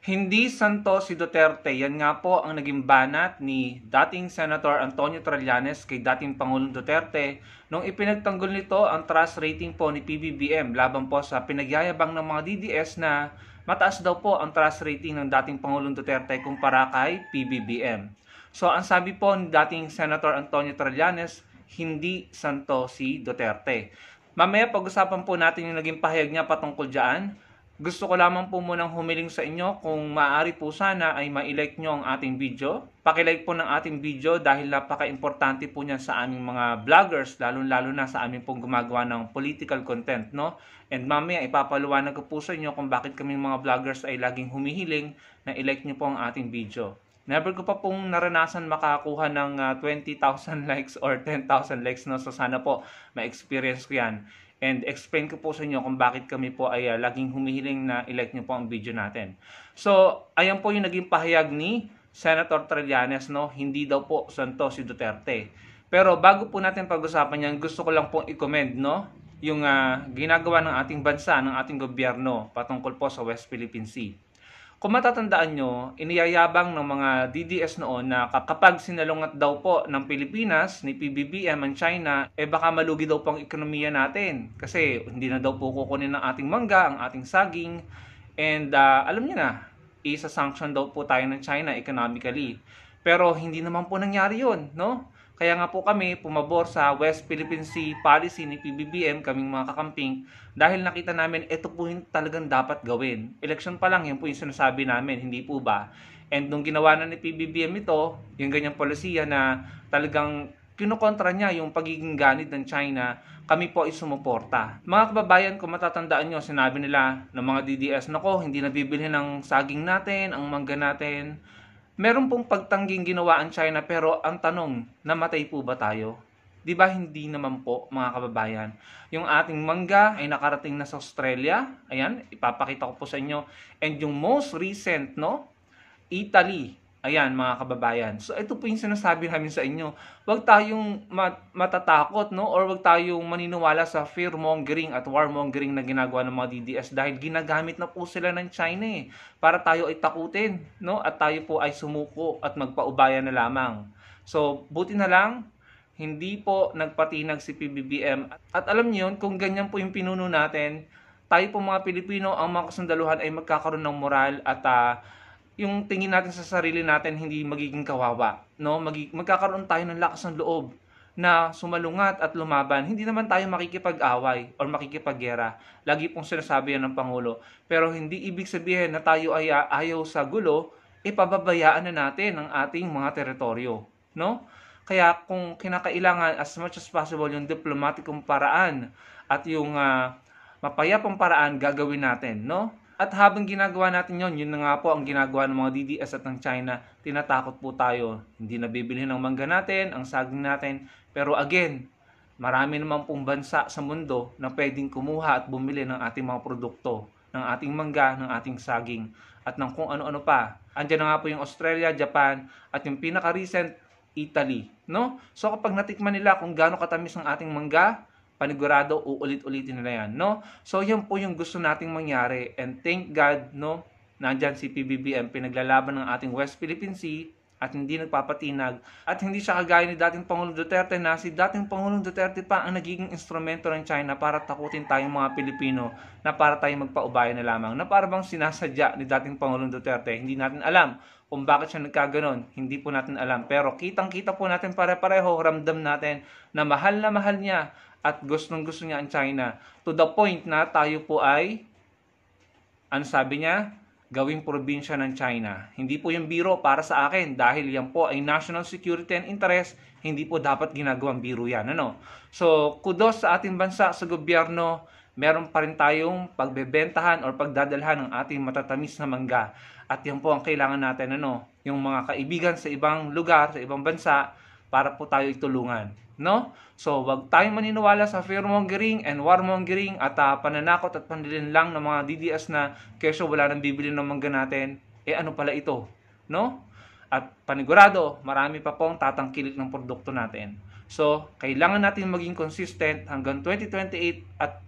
Hindi santo si Duterte. Yan nga po ang naging banat ni dating Senator Antonio Trillanes kay dating Pangulong Duterte nung ipinagtanggol nito ang trust rating po ni PBBM laban po sa pinagyayabang ng mga DDS na mataas daw po ang trust rating ng dating Pangulong Duterte kumpara kay PBBM. So ang sabi po ni dating Senator Antonio Trillanes, hindi santo si Duterte. Mamaya pag-usapan po natin yung naging pahayag niya patungkol dyan. Gusto ko lamang po munang humiling sa inyo kung maaari po sana ay ma-like nyo ang ating video. Pakilike po ng ating video dahil napaka-importante po niyan sa aming mga vloggers, lalo-lalo na sa aming pong gumagawa ng political content, no? And mamaya ipapaluwanag ko po sa inyo kung bakit kami mga vloggers ay laging humihiling na i-like nyo po ang ating video. Never ko pa pong naranasan makakuha ng 20,000 likes or 10,000 likes, no? So sana po ma-experience ko yan. And explain ko po sa inyo kung bakit kami po ay laging humihiling na i-like nyo po ang video natin. So, ayan po yung naging pahayag ni Senator Trillanes, no? Hindi daw po santo si Duterte. Pero bago po natin pag-usapan yan, gusto ko lang pong i-commend, no? Yung ginagawa ng ating bansa, ng ating gobyerno patungkol po sa West Philippine Sea. Kung matatandaan nyo, iniyayabang ng mga DDS noon na kapag sinalungat daw po ng Pilipinas, ni PBBM ang China, baka malugi daw po ang ekonomiya natin. Kasi hindi na daw po kukunin ng ating mangga, ang ating saging. And alam niyo na, isa-sanction daw po tayo ng China economically. Pero hindi naman po nangyari yun, no? Kaya nga po kami pumabor sa West Philippine Sea policy ni PBBM, kaming mga kakamping, dahil nakita namin ito po yung talagang dapat gawin. Election pa lang, yan po yung sinasabi namin, hindi po ba? And nung ginawa na ni PBBM ito, yung ganyang polisiya na talagang kinukontra niya yung pagiging ganid ng China, kami po ay sumuporta. Mga kababayan, kung matatandaan nyo, sinabi nila ng mga DDS, nako, hindi nabibili ng saging natin, ang mangga natin. Meron pong pagtangging ginawa ang China, pero ang tanong, namatay po ba tayo? Di ba hindi naman po, mga kababayan? Yung ating mangga ay nakarating na sa Australia. Ayan, ipapakita ko po sa inyo. And yung most recent, no? Italy. Ayan, mga kababayan. So ito po yung sinasabi namin sa inyo. Huwag tayong matatakot, no? Or huwag tayong maniniwala sa fear-mongering at warmongering na ginagawa ng mga DDS dahil ginagamit na po sila ng China para tayo ay takutin, no? At tayo po ay sumuko at magpaubaya na lamang. So buti na lang, hindi po nagpatinag si PBBM. At alam niyo yun, kung ganyan po yung pinuno natin, tayo po mga Pilipino, ang mga kasundaluhan ay magkakaroon ng moral at yung tingin natin sa sarili natin hindi magiging kawawa, no? Magkakaroon tayo ng lakas ng loob na sumalungat at lumaban. Hindi naman tayo makikipag-away or makikipaggera. Lagi pong sinasabi yan ng Pangulo. Pero hindi ibig sabihin na tayo ay ayaw sa gulo, ipababayaan na natin ang ating mga teritoryo, no? Kaya kung kinakailangan as much as possible yung diplomatikong paraan at yung mapayapang paraan gagawin natin, no? At habang ginagawa natin yon, yun na nga po ang ginagawa ng mga DDS at ng China, tinatakot po tayo. Hindi nabibili ng mangga natin, ang saging natin. Pero again, marami naman pong bansa sa mundo na pwedeng kumuha at bumili ng ating mga produkto, ng ating mangga, ng ating saging, at ng kung ano-ano pa. Andiyan na nga po yung Australia, Japan, at yung pinaka-recent, Italy, no? So kapag natikman nila kung gaano katamis ang ating mangga, panigurado uulit-ulitin nila yan, no? So yan po yung gusto nating mangyari, and thank God, no, nandyan si PBBM pinaglalaban ng ating West Philippine Sea at hindi nagpapatinag at hindi siya kagaya ni dating Pangulong Duterte na si dating Pangulong Duterte pa ang nagiging instrumento ng China para takutin tayong mga Pilipino na para tayong magpaubaya na lamang, na para bang sinasadya ni dating Pangulong Duterte. Hindi natin alam kung bakit siya nagkaganon, hindi po natin alam, pero kitang-kita po natin pare-pareho, ramdam natin na mahal niya at gustong-gusto niya ang China to the point na tayo po ay, ano sabi niya, gawing probinsya ng China. Hindi po yung biro para sa akin dahil yan po ay national security and interest, hindi po dapat ginagawang biro yan. Ano? So, kudos sa ating bansa, sa gobyerno, meron pa rin tayong pagbebentahan or pagdadalhan ng ating matatamis na mangga. At yan po ang kailangan natin, ano? Yung mga kaibigan sa ibang lugar, sa ibang bansa, para po tayo itulungan, no? So, wag tayong maniniwala sa fearmongering and warmongering at pananakot at panlilinlang ng mga DDS na kesyo wala nang bibili ng mangga natin. Ano pala ito, no? At panigurado, marami pa pong tatangkilik ng produkto natin. So, kailangan natin maging consistent hanggang 2028 at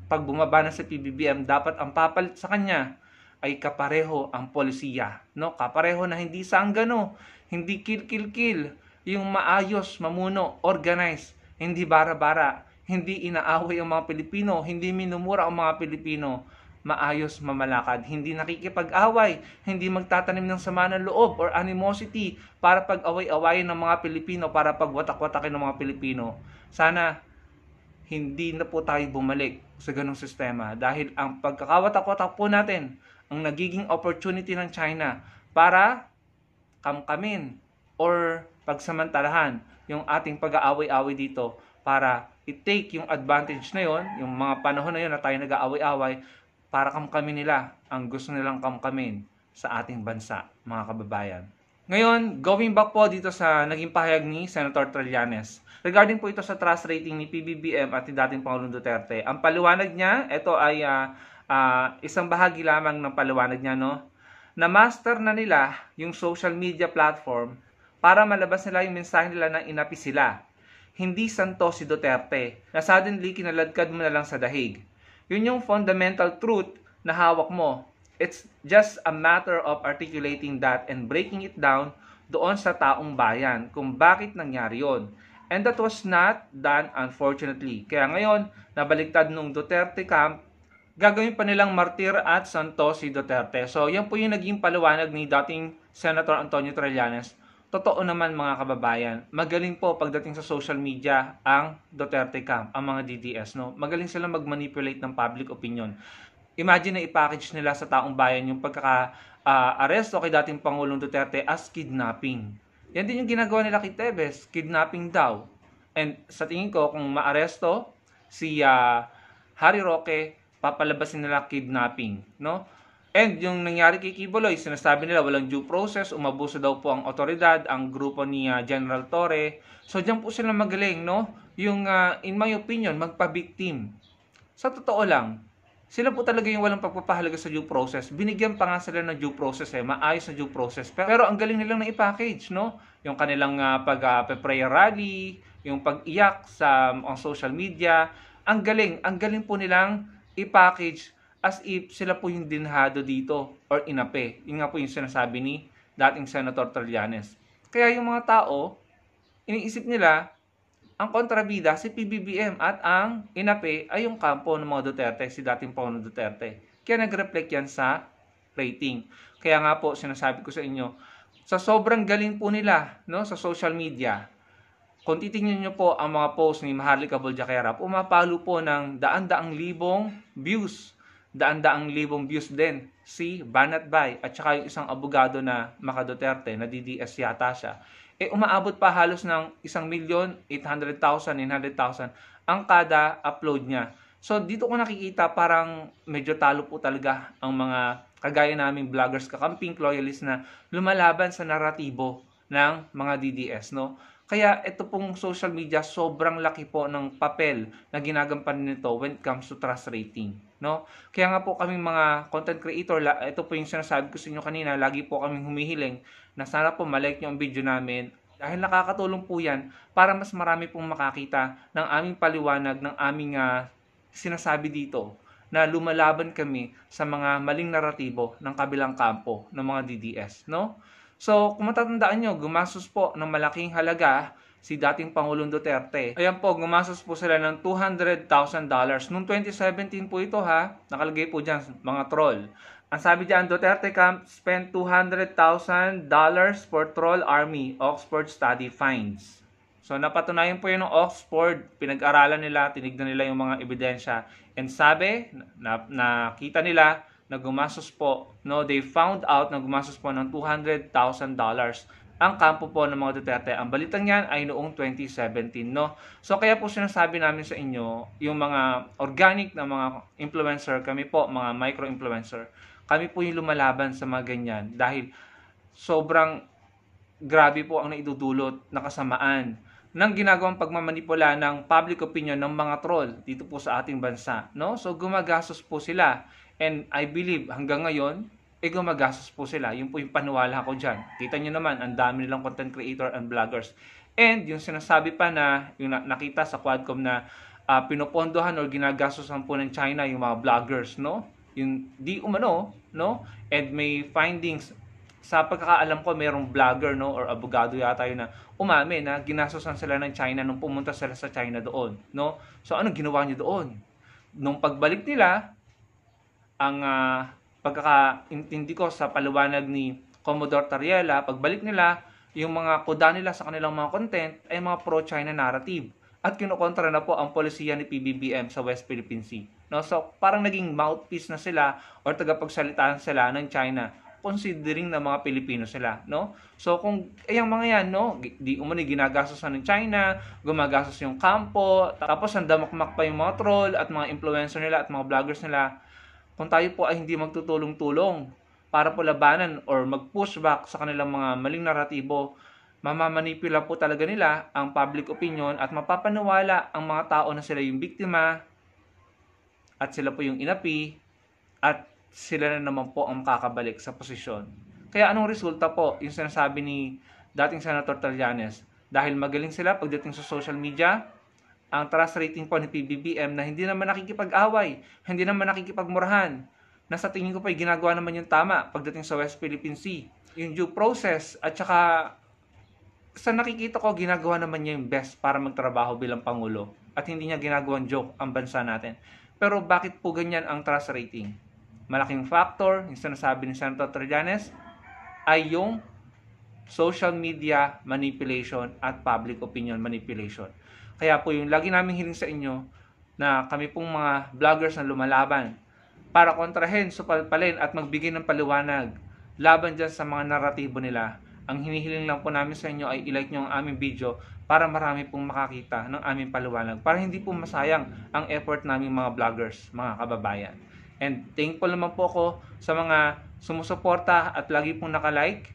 pag bumaba na sa PBBM, dapat ang papalit sa kanya ay kapareho ang polisiya, no? Kapareho na hindi sanggano, hindi kill, yung maayos, mamuno, organized, hindi bara-bara, hindi inaaway ang mga Pilipino, hindi minumura ang mga Pilipino, maayos, mamalakad, hindi nakikipag-away, hindi magtatanim ng sama ng loob or animosity para pag-away-awayin ng mga Pilipino, para pagwatak-watakin ng mga Pilipino. Sana hindi na po tayo bumalik sa ganong sistema dahil ang pagkakawatak-watak po natin ang nagiging opportunity ng China para kamkamin or pagsamantalahan yung ating pag-aaway-away dito para i-take yung advantage na yon, yung mga panahon na yon na tayo nag-aaway-away para kamkamin nila ang gusto nilang kamkamin sa ating bansa, mga kababayan. Ngayon, going back po dito sa naging pahayag ni Senator Trillanes. Regarding po ito sa trust rating ni PBBM at ni dating Pangulong Duterte. Ang paliwanag niya, ito ay isang bahagi lamang ng paliwanag niya, no? Na master na nila yung social media platform para malabas nila yung mensahe nila na inapi sila. Hindi santo si Duterte na suddenly kinaladkad mo na lang sa dahig. Yun yung fundamental truth na hawak mo. It's just a matter of articulating that and breaking it down doon sa taong bayan kung bakit nangyari yon. And that was not done, unfortunately. Kaya ngayon, nabaliktad nung Duterte camp, gagawin pa nilang martir at santo si Duterte. So, yan po yung naging paliwanag ni dating Senator Antonio Trillanes. Totoo naman mga kababayan, magaling po pagdating sa social media ang Duterte camp, ang mga DDS. No? Magaling sila mag-manipulate ng public opinion. Imagine na i-package nila sa taong bayan yung pagkaka-aresto kay dating Pangulong Duterte as kidnapping. Yan din yung ginagawa nila kay Tevez, kidnapping daw. And sa tingin ko, kung maaresto si Harry Roque, papalabasin nila kidnapping, no? And yung nangyari kay Quiboloy, sinasabi nila walang due process, umabuso daw po ang otoridad, ang grupo ni General Torre. So diyan po sila magaling, no? Yung in my opinion, magpa-victim. Sa totoo lang, sila po talaga yung walang pagpapahalaga sa due process. Binigyan pa nga sila ng due process maayos na due process. Pero ang galing nilang na i-package, no? Yung kanilang pag-prayer rally, yung pag-iyak sa social media, ang galing po nilang i-package as if sila po yung dinhado dito or inape. Yun nga po yung sinasabi ni dating Senator Trillanes. Kaya yung mga tao, iniisip nila, ang kontrabida si PBBM at ang inape ay yung kampo ng mga Duterte, si dating Pangulong Duterte. Kaya nag-reflect yan sa rating. Kaya nga po, sinasabi ko sa inyo, sa sobrang galing po nila, no, sa social media, kung titingnan nyo po ang mga post ni Maharlika Boljaquera, pumapalo po ng daan-daang libong views. Daan-daang libong views din si Banat Bay at saka yung isang abogado na Maka Duterte, na DDS yata siya. Umaabot pa halos ng 1,800,000, 900,000 ang kada upload niya. So, dito ko nakikita parang medyo talo po talaga ang mga kagaya naming vloggers, kakamping, loyalists na lumalaban sa naratibo ng mga DDS, no? Kaya ito pong social media, sobrang laki po ng papel na ginagampanan nito when it comes to trust rating, no? Kaya nga po kaming mga content creator, ito po yung sinasabi ko sa inyo kanina, lagi po kaming humihiling na sana po malike nyo ang video namin dahil nakakatulong po yan para mas marami pong makakita ng aming paliwanag, ng aming sinasabi dito na lumalaban kami sa mga maling naratibo ng kabilang kampo ng mga DDS, no? So, kung matatandaan nyo, gumastos po ng malaking halaga si dating Pangulong Duterte. Ayan po, gumastos po sila ng $200,000. Noong 2017 po ito ha, nakalagay po dyan mga troll. Ang sabi dyan, Duterte camp spent $200,000 for troll army, Oxford study finds. So, napatunayan po yun ng Oxford, pinag-aralan nila, tinignan nila yung mga ebidensya. And sabi, nakita nila, na gumastos po, no, they found out na gumastos po ng $200,000 ang kampo po ng mga Duterte. Ang balitang yan ay noong 2017, no? So, kaya po sinasabi namin sa inyo, yung mga organic na mga influencer, kami po, mga micro-influencer, kami po yung lumalaban sa mga ganyan dahil sobrang grabe po ang naidudulot na kasamaan ng ginagawang pagmamanipula ng public opinion ng mga troll dito po sa ating bansa, no? So, gumagastos po sila. And I believe hanggang ngayon, gumagastos po sila. Yun po yung paniwala ko dyan. Kita nyo naman, ang dami nilang content creator and vloggers. And yung sinasabi pa na, yung nakita sa Quadcom na pinopondohan or ginagastosan po ng China yung mga vloggers, no? yung di umano, no? And may findings, sa pagkakaalam ko, mayroong vlogger, no, or abogado yata yun na umamin na ginastosan sila ng China nung pumunta sila sa China doon, no? So anong ginawa niyo doon? Nung pagbalik nila, ang pagkakaintindi ko sa paliwanag ni Commodore Tariela, pagbalik nila, yung mga kuda nila sa kanilang mga content ay mga pro-China narrative. At kinukontra na po ang polisiya ni PBBM sa West Philippine Sea. No? So, parang naging mouthpiece na sila or tagapagsalitaan sila ng China, considering na mga Pilipino sila, no? So kung yung mga yan, no, di umani ginagastos ng China, gumagastos yung kampo, tapos handamakmak pa yung mga troll at mga influencer nila at mga vloggers nila, kung tayo po ay hindi magtutulong-tulong para po labanan or mag-pushback sa kanilang mga maling naratibo, mamamanipula po talaga nila ang public opinion at mapapaniwala ang mga tao na sila yung biktima at sila po yung inapi at sila na naman po ang makakabalik sa posisyon. Kaya anong resulta po yung sinasabi ni dating Senator Trillanes? Dahil magaling sila pagdating sa social media, ang trust rating po ni PBBM na hindi naman nakikipag-away, hindi naman nakikipagmurahan, na sa tingin ko pa ginagawa naman yung tama pagdating sa West Philippine Sea. Yung due process at saka sa nakikita ko ginagawa naman niya yung best para magtrabaho bilang Pangulo at hindi niya ginagawang joke ang bansa natin. Pero bakit po ganyan ang trust rating? Malaking factor, yung sinasabi ni Senator Trillanes, ay yung social media manipulation at public opinion manipulation. Kaya po yung lagi namin hiling sa inyo na kami pong mga vloggers na lumalaban para kontrahen, supalpalin at magbigay ng paliwanag laban dyan sa mga naratibo nila. Ang hinihiling lang po namin sa inyo ay i-like nyo ang aming video para marami pong makakita ng aming paliwanag. Para hindi po masayang ang effort naming mga vloggers, mga kababayan. And thankful naman po ako sa mga sumusuporta at lagi pong nakalike.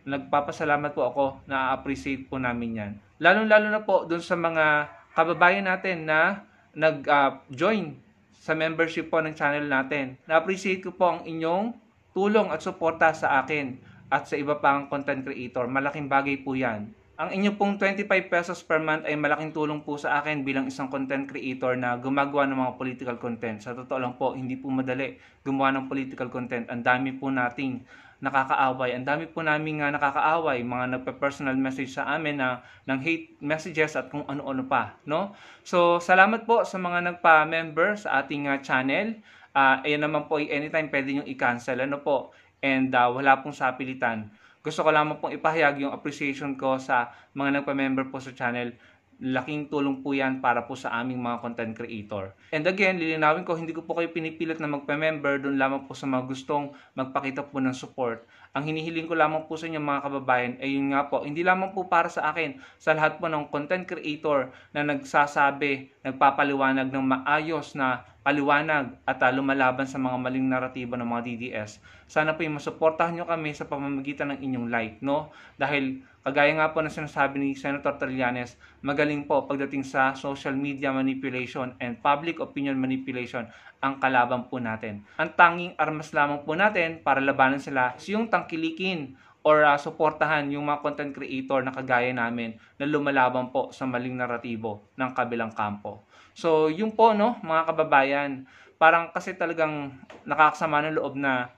Nagpapasalamat po ako, na-appreciate po namin yan. Lalo-lalo na po dun sa mga kababayan natin na nag-join sa membership po ng channel natin. Na-appreciate ko po ang inyong tulong at suporta sa akin at sa iba pang content creator. Malaking bagay po yan. Ang inyo pong 25 pesos per month ay malaking tulong po sa akin bilang isang content creator na gumagawa ng mga political content. Sa totoo lang po, hindi po madali gumawa ng political content. Ang dami po nating nakakaaway. Ang dami po namin nakakaaway. Mga nagpa-personal message sa amin ng hate messages at kung ano-ano pa. No? So, salamat po sa mga nagpa-member sa ating channel. Ayan naman po, anytime pwede nyo i-cancel. Ano po? And wala pong sapilitan. Gusto ko lamang pong ipahayag yung appreciation ko sa mga nagpa-member po sa channel. Laking tulong po yan para po sa aming mga content creator. And again, lilinawin ko, hindi ko po kayo pinipilit na magpa-member, doon lamang po sa mga gustong magpakita po ng support. Ang hinihiling ko lamang po sa inyo mga kababayan ay yun nga po, hindi lamang po para sa akin, sa lahat po ng content creator na nagsasabi, nagpapaliwanag ng maayos na paliwanag at lumalaban sa mga maling naratibo ng mga DDS. Sana po yung masuportahan nyo kami sa pamamagitan ng inyong like, no? Dahil kagaya nga po na sinasabi ni Senator Trillanes, magaling po pagdating sa social media manipulation and public opinion manipulation ang kalaban po natin. Ang tanging armas lamang po natin para labanan sila is yung tangkilikin or suportahan yung mga content creator na kagaya namin na lumalaban po sa maling naratibo ng kabilang kampo. So, yun po, no, mga kababayan, parang kasi talagang nakakasama ng loob na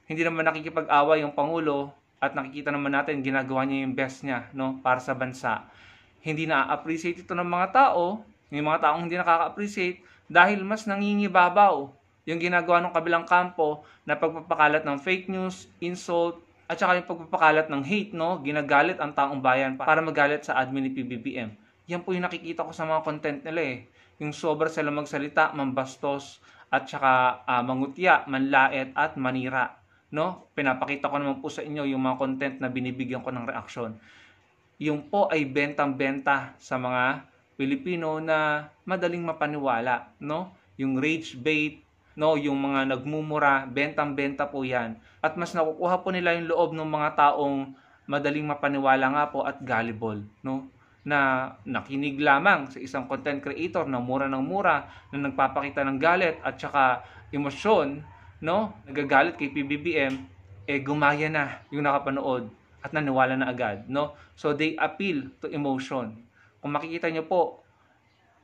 hindi naman nakikipag-away yung Pangulo at nakikita naman natin ginagawa niya yung best niya, no, para sa bansa. Hindi na-appreciate ito ng mga tao, may mga taong hindi nakaka-appreciate dahil mas nangingibabaw yung ginagawa ng kabilang kampo na pagpapakalat ng fake news, insult, at saka yung pagpapakalat ng hate, no, ginagalit ang taong bayan para magalit sa admin ni PBBM. Yan po yung nakikita ko sa mga content nila eh. Yung sobra sila magsalita, mambastos, at saka mangutya, manlait, at manira. No? Pinapakita ko naman po sa inyo yung mga content na binibigyan ko ng reaksyon. Yung po ay bentang-benta sa mga Pilipino na madaling mapaniwala. No? Yung rage bait, no? Yung mga nagmumura, bentang-benta po yan. At mas nakukuha po nila yung loob ng mga taong madaling mapaniwala nga po at gullible. No? Na nakinig lamang sa isang content creator na mura ng mura, na nagpapakita ng galit at saka emosyon, no? Nagagalit kay PBBM, gumaya na yung nakapanood at naniwala na agad, no? So they appeal to emotion. Kung makikita nyo po,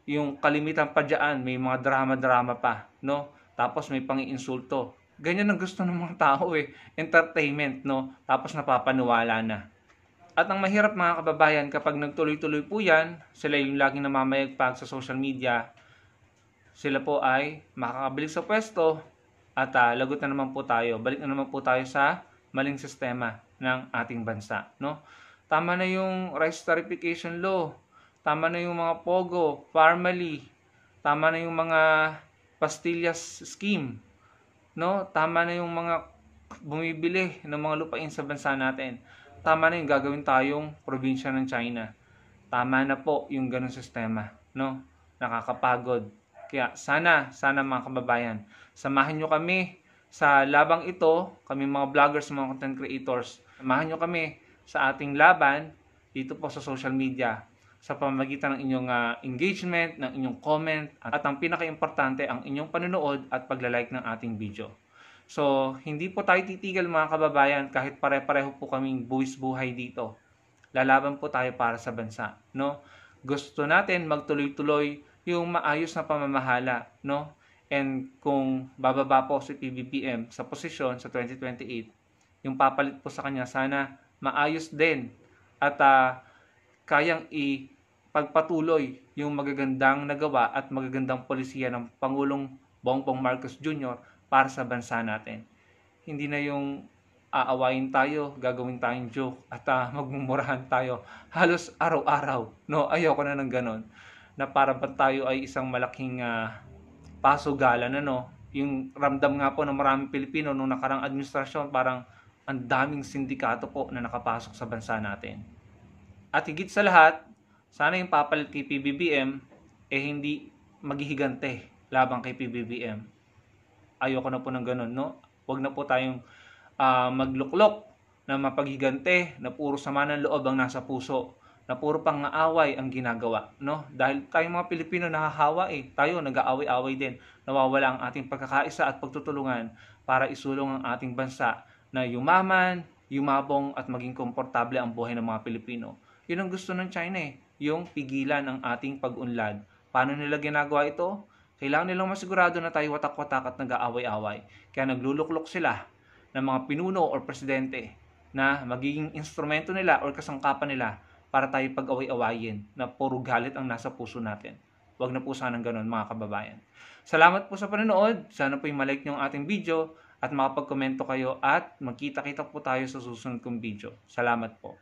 yung kalimitan pa dyan, may mga drama-drama pa, no? tapos may pang-iinsulto. Ganyan ang gusto ng mga tao entertainment, no? Tapos napapaniwala na. At ang mahirap mga kababayan, kapag nagtuloy-tuloy po yan, sila yung laging namamayagpag sa social media, sila po ay makakabalik sa pwesto at lagot na naman po tayo. Balik na naman po tayo sa maling sistema ng ating bansa, no? Tama na yung rice tarification law, tama na yung mga POGO, Parmali, tama na yung mga pastillas scheme, no? Tama na yung mga bumibili ng mga lupain sa bansa natin. Tama na yung gagawin tayong probinsya ng China. Tama na po yung ganung sistema, no? Nakakapagod. Kaya sana mga kababayan, samahan nyo kami sa labang ito, kami mga vloggers, mga content creators. Samahan nyo kami sa ating laban dito po sa social media sa pamamagitan ng inyong engagement, ng inyong comment, at ang pinaka-importante, ang inyong panonood at paglalike ng ating video. So, hindi po tayo titigil mga kababayan kahit pare-pareho po kaming buwis buhay dito. Lalaban po tayo para sa bansa, no? Gusto natin magtuloy-tuloy yung maayos na pamamahala, no? And kung bababa po si PBBM sa posisyon sa 2028, yung papalit po sa kanya sana maayos din at kayang ipagpatuloy yung magagandang nagawa at magagandang polisiya ng Pangulong Bongbong Marcos Jr. para sa bansa natin. Hindi na yung aawayin tayo, gagawin tayong joke at magmumurahan tayo halos araw-araw. No, ayoko na ng ganon. Na para ba tayo ay isang malaking pasugalan, ano? Yung ramdam nga po ng maraming Pilipino nung nakarang administrasyon, parang ang daming sindikato po na nakapasok sa bansa natin. At higit sa lahat, sana yung papalit kay PBBM hindi maghihigante labang kay PBBM. Ayoko na po ng ganun, no? Huwag na po tayong magluklok na mapaghigante, na puro sama ng loob ang nasa puso, na puro pang-aaway ang ginagawa, no? Dahil tayong mga Pilipino nahahawa tayo nag-aaway-aaway din. Nawawala ang ating pagkakaisa at pagtutulungan para isulong ang ating bansa na yumaman, yumabong at maging komportable ang buhay ng mga Pilipino. Yun ang gusto ng China yung pigilan ang ating pag-unlad. Paano nila ginagawa ito? Kailangan nilang masigurado na tayo watak-watak at nag-aaway-aaway. Kaya nagluluklok sila ng mga pinuno o presidente na magiging instrumento nila o kasangkapan nila para tayo pag-away-awayin na puro galit ang nasa puso natin. Huwag na po sanang ganun mga kababayan. Salamat po sa panonood. Sana po i-like nyo ang ating video at makapag-komento kayo at magkita-kita po tayo sa susunod kong video. Salamat po.